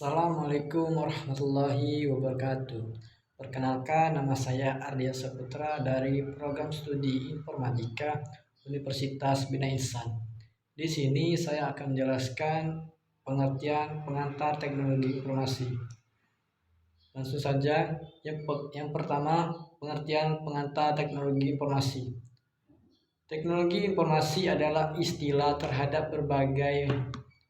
Assalamualaikum warahmatullahi wabarakatuh. Perkenalkan, nama saya Ardia Saputra dari Program Studi Informatika Universitas Bina Insan. Di sini saya akan menjelaskan pengertian pengantar teknologi informasi. Langsung saja, yang pertama, pengertian pengantar teknologi informasi. Teknologi informasi adalah istilah terhadap berbagai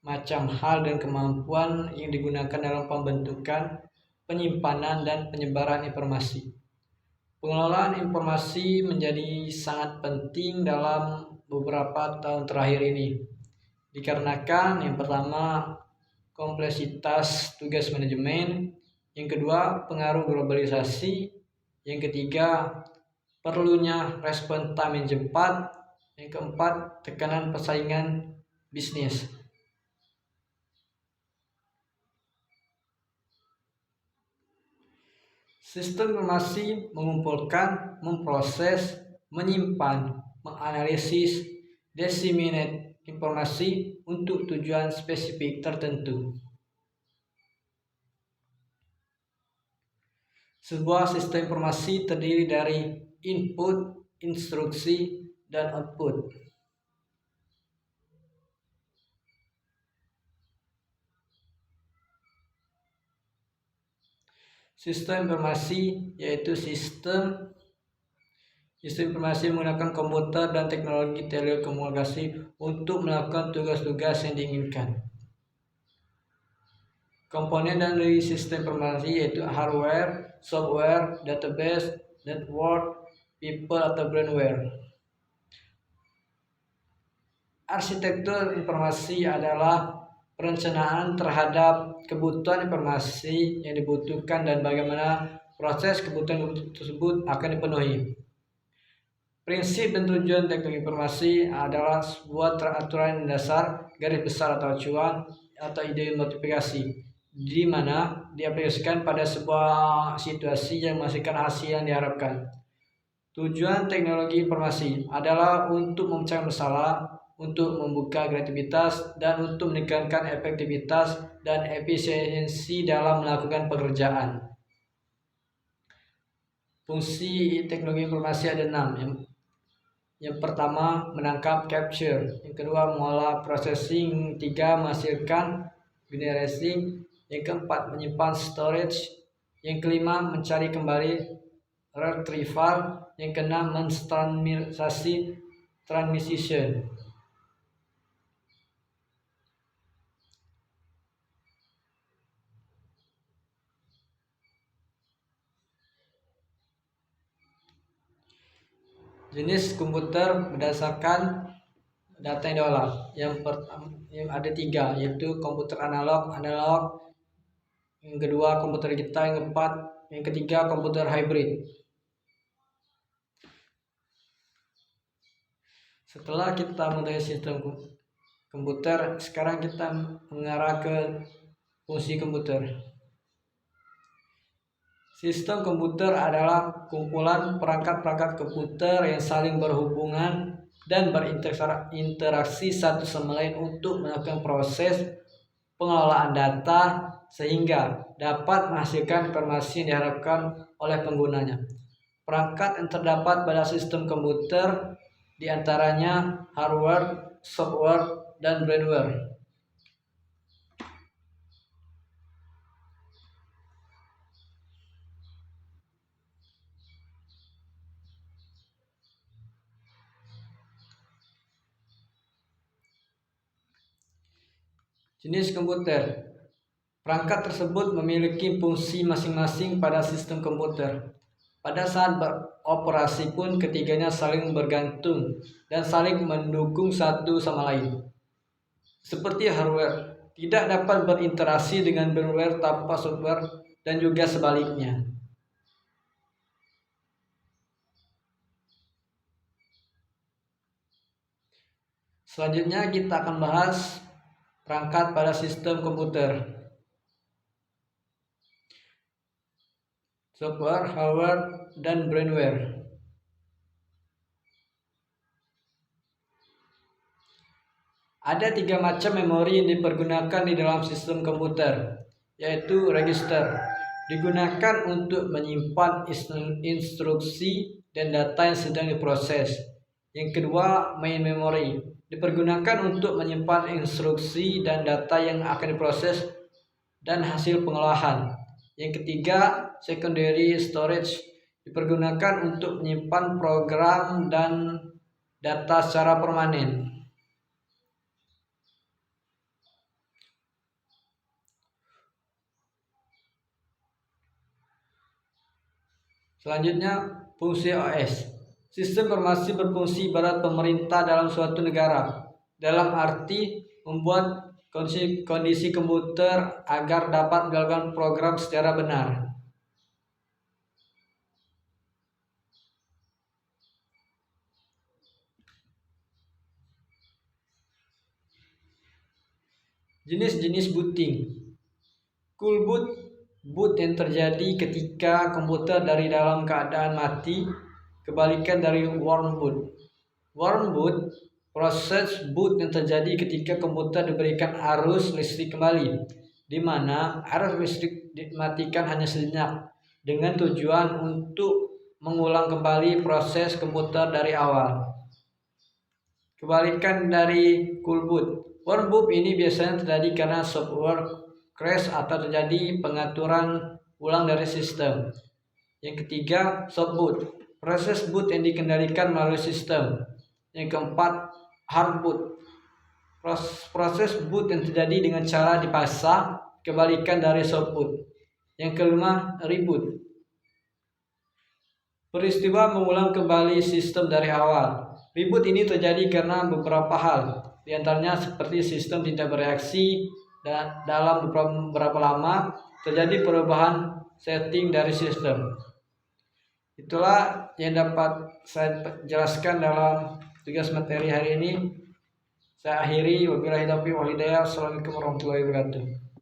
macam hal dan kemampuan yang digunakan dalam pembentukan, penyimpanan, dan penyebaran informasi. Pengelolaan informasi menjadi sangat penting dalam beberapa tahun terakhir ini, dikarenakan yang pertama, kompleksitas tugas manajemen, yang kedua, pengaruh globalisasi, yang ketiga, perlunya respon time yang cepat, yang keempat, tekanan persaingan bisnis. Sistem informasi mengumpulkan, memproses, menyimpan, menganalisis, disseminate informasi untuk tujuan spesifik tertentu. Sebuah sistem informasi terdiri dari input, instruksi, dan output. Sistem informasi yaitu sistem informasi menggunakan komputer dan teknologi telekomunikasi untuk melakukan tugas-tugas yang diinginkan. Komponen dari sistem informasi yaitu hardware, software, database, network, people atau brainware. Arsitektur informasi adalah perencanaan terhadap kebutuhan informasi yang dibutuhkan dan bagaimana proses kebutuhan tersebut akan dipenuhi. Prinsip dan tujuan teknologi informasi adalah sebuah aturan dasar, garis besar atau acuan, atau ide motivasi, di mana diaplikasikan pada sebuah situasi yang menghasilkan hasil yang diharapkan. Tujuan teknologi informasi adalah untuk memecahkan masalah, untuk membuka kreativitas, dan untuk meningkatkan efektivitas dan efisiensi dalam melakukan pekerjaan. Fungsi teknologi informasi ada 6. Yang pertama, menangkap capture. Yang kedua, mengolah processing. Yang ketiga, menghasilkan generation. Yang keempat, menyimpan storage. Yang kelima, mencari kembali retrieval. Yang keenam, mentransmisasi transmission. Jenis komputer berdasarkan data yang diolah. Yang ada 3, yaitu komputer analog. Yang kedua, komputer digital. Yang ketiga, komputer hybrid. Setelah kita mengetahui sistem komputer, sekarang kita mengarah ke fungsi komputer. Sistem komputer adalah kumpulan perangkat-perangkat komputer yang saling berhubungan dan berinteraksi satu sama lain untuk melakukan proses pengelolaan data sehingga dapat menghasilkan informasi yang diharapkan oleh penggunanya. Perangkat yang terdapat pada sistem komputer diantaranya hardware, software, dan brainware. Jenis komputer. Perangkat tersebut memiliki fungsi masing-masing pada sistem komputer. Pada saat beroperasi pun ketiganya saling bergantung dan saling mendukung satu sama lain. Seperti hardware, tidak dapat berinteraksi dengan firmware tanpa software dan juga sebaliknya. Selanjutnya kita akan bahas perangkat pada sistem komputer. Software, hardware, dan brainware. Ada 3 macam memori yang dipergunakan di dalam sistem komputer, yaitu register. Digunakan untuk menyimpan instruksi dan data yang sedang diproses. Yang kedua, main memory. Dipergunakan untuk menyimpan instruksi dan data yang akan diproses dan hasil pengolahan. Yang ketiga, secondary storage. Dipergunakan untuk menyimpan program dan data secara permanen. Selanjutnya, fungsi OS. Sistem informasi berfungsi ibarat pemerintah dalam suatu negara, dalam arti membuat kondisi komputer agar dapat melakukan program secara benar. Jenis-jenis booting. Cool boot, boot yang terjadi ketika komputer dari dalam keadaan mati, kebalikan dari warm boot. Warm boot, proses boot yang terjadi ketika komputer diberikan arus listrik kembali, di mana arus listrik dimatikan hanya sejenak, dengan tujuan untuk mengulang kembali proses komputer dari awal. Kebalikan dari cool boot. Warm boot ini biasanya terjadi karena software crash atau terjadi pengaturan ulang dari sistem. Yang ketiga, soft boot. Proses boot yang dikendalikan melalui sistem. Yang keempat, hard boot. Proses boot yang terjadi dengan cara dipaksa, kebalikan dari soft boot. Yang kelima, reboot. Peristiwa mengulang kembali sistem dari awal. Reboot ini terjadi karena beberapa hal. Di antaranya seperti sistem tidak bereaksi dan dalam beberapa lama terjadi perubahan setting dari sistem. Itulah yang dapat saya jelaskan dalam tugas materi hari ini. Saya akhiri, wabillahi taufiq wal hidayah. Assalamualaikum warahmatullahi wabarakatuh.